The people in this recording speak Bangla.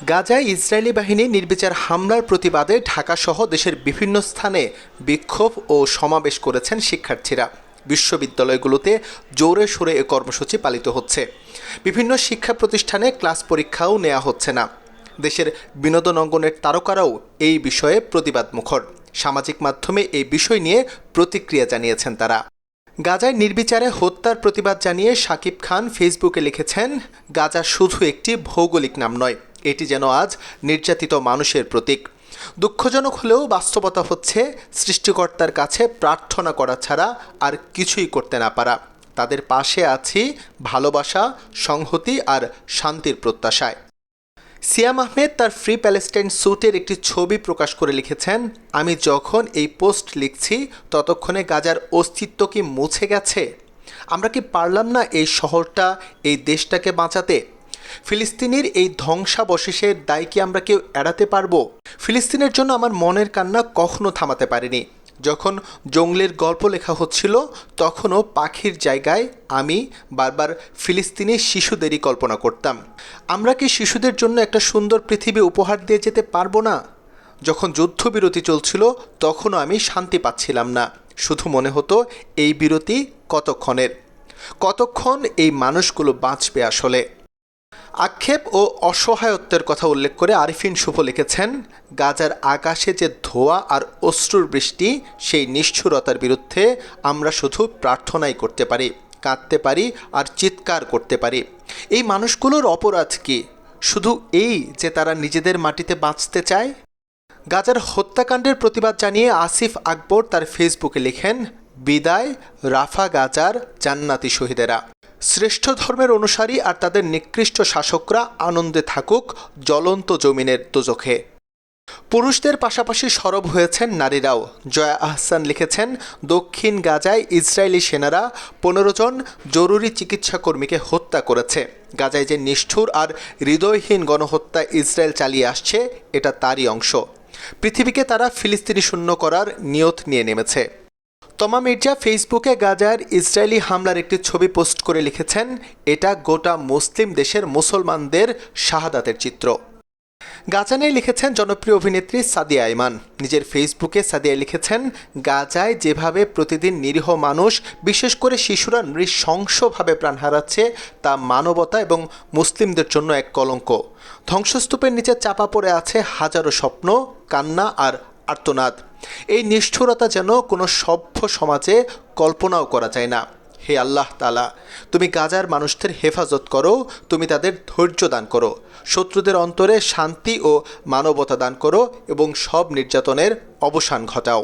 গাজায় ইসরায়েলি বাহিনী নির্বিচার হামলার প্রতিবাদে ঢাকাসহ দেশের বিভিন্ন স্থানে বিক্ষোভ ও সমাবেশ করেছেন শিক্ষার্থীরা। বিশ্ববিদ্যালয়গুলোতে জোরে সোরে এ কর্মসূচি পালিত হচ্ছে। বিভিন্ন শিক্ষা প্রতিষ্ঠানে ক্লাস পরীক্ষাও নেওয়া হচ্ছে না। দেশের বিনোদন অঙ্গনের তারকারাও এই বিষয়ে প্রতিবাদ মুখর। সামাজিক মাধ্যমে এই বিষয় নিয়ে প্রতিক্রিয়া জানিয়েছেন তারা। গাজায় নির্বিচারে হত্যার প্রতিবাদ জানিয়ে শাকিব খান ফেসবুকে লিখেছেন, গাজা শুধু একটি ভৌগোলিক নাম নয়, এটি যেন আজ নির্যাতিত মানুষের প্রতীক। দুঃখজনক হলেও বাস্তবতা হচ্ছে সৃষ্টিকর্তার কাছে প্রার্থনা করা ছাড়া আর কিছুই করতে না পারা। তাদের পাশে আছি ভালোবাসা, সংহতি আর শান্তির প্রত্যাশায়। সিয়াম আহমেদ তার ফ্রি প্যালেস্টাইন স্যুটের একটি ছবি প্রকাশ করে লিখেছেন, আমি যখন এই পোস্ট লিখছি ততক্ষণে গাজার অস্তিত্ব কি মুছে গেছে? আমরা কি পারলাম না এই শহরটা, এই দেশটাকে বাঁচাতে? ফিলিস্তিনির এই ধ্বংসাবশেষের দায় কি আমরা কেউ এড়াতে পারবো? ফিলিস্তিনের জন্য আমার মনের কান্না কখনো থামাতে পারিনি। যখন জঙ্গলের গল্প লেখা হচ্ছিল তখনও পাখির জায়গায় আমি বারবার ফিলিস্তিনি শিশুদেরই কল্পনা করতাম। আমরা কি শিশুদের জন্য একটা সুন্দর পৃথিবী উপহার দিয়ে যেতে পারবো না? যখন যুদ্ধবিরতি চলছিল তখনও আমি শান্তি পাচ্ছিলাম না। শুধু মনে হতো এই বিরতি কতক্ষণ এই মানুষগুলো বাঁচবে আসলে। আক্ষেপ ও অসহায়ত্বের কথা উল্লেখ করে আরিফিন শুভ লিখেছেন, গাজার আকাশে যে ধোঁয়া আর অশ্রুর বৃষ্টি, সেই নিষ্ঠুরতার বিরুদ্ধে আমরা শুধু প্রার্থনাই করতে পারি, কাঁদতে পারি আর চিৎকার করতে পারি। এই মানুষগুলোর অপরাধ কি? শুধু এই যে তারা নিজেদের মাটিতে বাঁচতে চায়। গাজার হত্যাকাণ্ডের প্রতিবাদ জানিয়ে আসিফ আকবর তার ফেসবুকে লিখেন, বিদায় রাফা গাজার জান্নাতি শহীদেরা। শ্রেষ্ঠ ধর্মের অনুসারী আর তাদের নিকৃষ্ট শাসকরা আনন্দে থাকুক জ্বলন্ত জমিনের দোজখে। পুরুষদের পাশাপাশি সরব হয়েছেন নারীরাও। জয়া আহসান লিখেছেন, দক্ষিণ গাজায় ইসরায়েলি সেনারা 15 জন জরুরি চিকিৎসা কর্মীকে হত্যা করেছে। গাজায় যে নিষ্ঠুর আর হৃদয়হীন গণহত্যা ইসরায়েল চালিয়ে আসছে, এটা তারই অংশ। পৃথিবীকে তারা ফিলিস্তিনি শূন্য করার নিয়ত নিয়ে নেমেছে। তমা মির্জা ফেসবুকে গাজার ইসরায়েলি হামলার একটি ছবি পোস্ট করে লিখেছেন, এটা গোটা মুসলিম দেশের মুসলমানদের শাহাদাতের চিত্র। গাজা নিয়ে লিখেছেন জনপ্রিয় অভিনেত্রী সাদিয়া আইমান। নিজের ফেসবুকে সাদিয়া লিখেছেন, গাজায় যেভাবে প্রতিদিন নিরীহ মানুষ, বিশেষ করে শিশুরা নৃশংসভাবে প্রাণ হারাচ্ছে, তা মানবতা এবং মুসলিমদের জন্য এক কলঙ্ক। ধ্বংসস্তূপের নিচে চাপা পড়ে আছে হাজারো স্বপ্ন, কান্না আর আর্তনাদ। এই নিষ্ঠুরতা যেন কোনো সভ্য সমাজে কল্পনাও করা যায় না। হে আল্লাহ তাআলা, তুমি গাজার মানুষদের হেফাজত করো, তুমি তাদের ধৈর্য দান করো, শত্রুদের অন্তরে শান্তি ও মানবতা দান করো এবং সব নির্যাতনের অবসান ঘটাও।